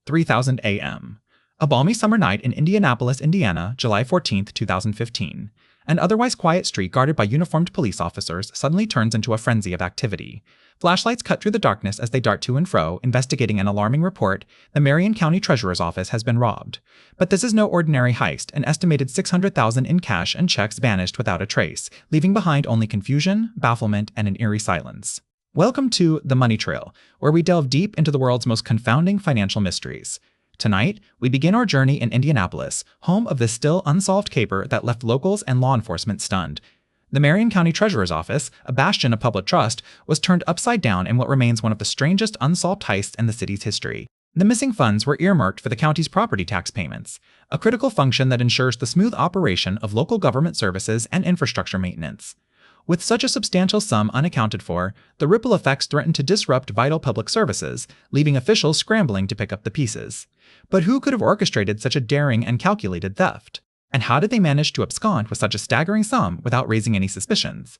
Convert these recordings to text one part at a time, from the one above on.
3:00 a.m. A balmy summer night in Indianapolis, Indiana, July 14, 2015. An otherwise quiet street guarded by uniformed police officers suddenly turns into a frenzy of activity. Flashlights cut through the darkness as they dart to and fro, investigating an alarming report: the Marion County Treasurer's Office has been robbed. But this is no ordinary heist. An estimated $600,000 in cash and checks vanished without a trace, leaving behind only confusion, bafflement, and an eerie silence. Welcome to The Money Trail, where we delve deep into the world's most confounding financial mysteries. Tonight, we begin our journey in Indianapolis, home of the still unsolved caper that left locals and law enforcement stunned. The Marion County Treasurer's Office, a bastion of public trust, was turned upside down in what remains one of the strangest unsolved heists in the city's history. The missing funds were earmarked for the county's property tax payments, a critical function that ensures the smooth operation of local government services and infrastructure maintenance. With such a substantial sum unaccounted for, the ripple effects threaten to disrupt vital public services, leaving officials scrambling to pick up the pieces. But who could have orchestrated such a daring and calculated theft? And how did they manage to abscond with such a staggering sum without raising any suspicions?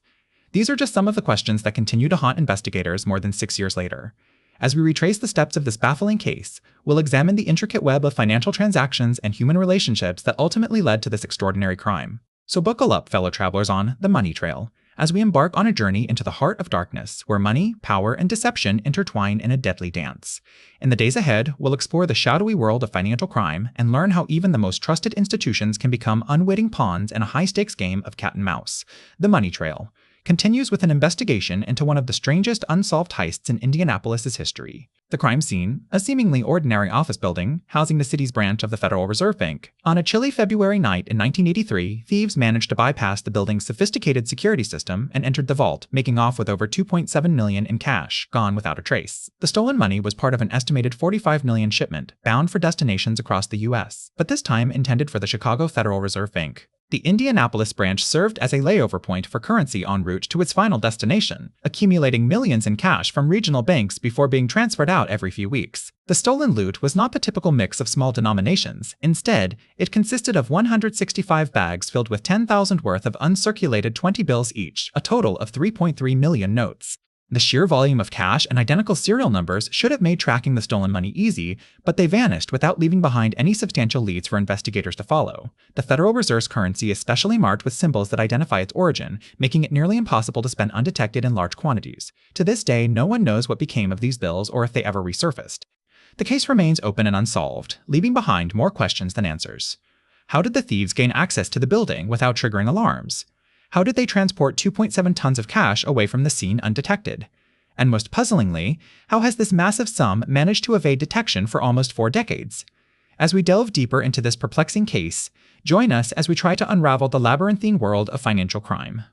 These are just some of the questions that continue to haunt investigators more than 6 years later. As we retrace the steps of this baffling case, we'll examine the intricate web of financial transactions and human relationships that ultimately led to this extraordinary crime. So buckle up, fellow travelers, on The Money Trail, as we embark on a journey into the heart of darkness, where money, power, and deception intertwine in a deadly dance. In the days ahead, we'll explore the shadowy world of financial crime and learn how even the most trusted institutions can become unwitting pawns in a high-stakes game of cat and mouse. The Money Trail continues with an investigation into one of the strangest unsolved heists in Indianapolis's history. The crime scene, a seemingly ordinary office building housing the city's branch of the Federal Reserve Bank. On a chilly February night in 1983, thieves managed to bypass the building's sophisticated security system and entered the vault, making off with over $2.7 million in cash, gone without a trace. The stolen money was part of an estimated $45 million shipment, bound for destinations across the U.S., but this time intended for the Chicago Federal Reserve Bank. The Indianapolis branch served as a layover point for currency en route to its final destination, accumulating millions in cash from regional banks before being transferred out every few weeks. The stolen loot was not the typical mix of small denominations. Instead, it consisted of 165 bags filled with $10,000 worth of uncirculated 20 bills each, a total of 3.3 million notes. The sheer volume of cash and identical serial numbers should have made tracking the stolen money easy, but they vanished without leaving behind any substantial leads for investigators to follow. The Federal Reserve's currency is specially marked with symbols that identify its origin, making it nearly impossible to spend undetected in large quantities. To this day, no one knows what became of these bills or if they ever resurfaced. The case remains open and unsolved, leaving behind more questions than answers. How did the thieves gain access to the building without triggering alarms? How did they transport 2.7 tons of cash away from the scene undetected? And most puzzlingly, how has this massive sum managed to evade detection for almost 4 decades? As we delve deeper into this perplexing case, join us as we try to unravel the labyrinthine world of financial crime.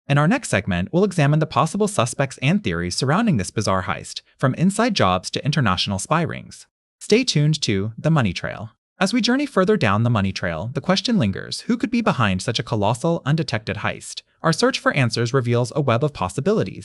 In our next segment, we'll examine the possible suspects and theories surrounding this bizarre heist, from inside jobs to international spy rings. Stay tuned to The Money Trail. As we journey further down the money trail, the question lingers: who could be behind such a colossal, undetected heist? Our search for answers reveals a web of possibilities,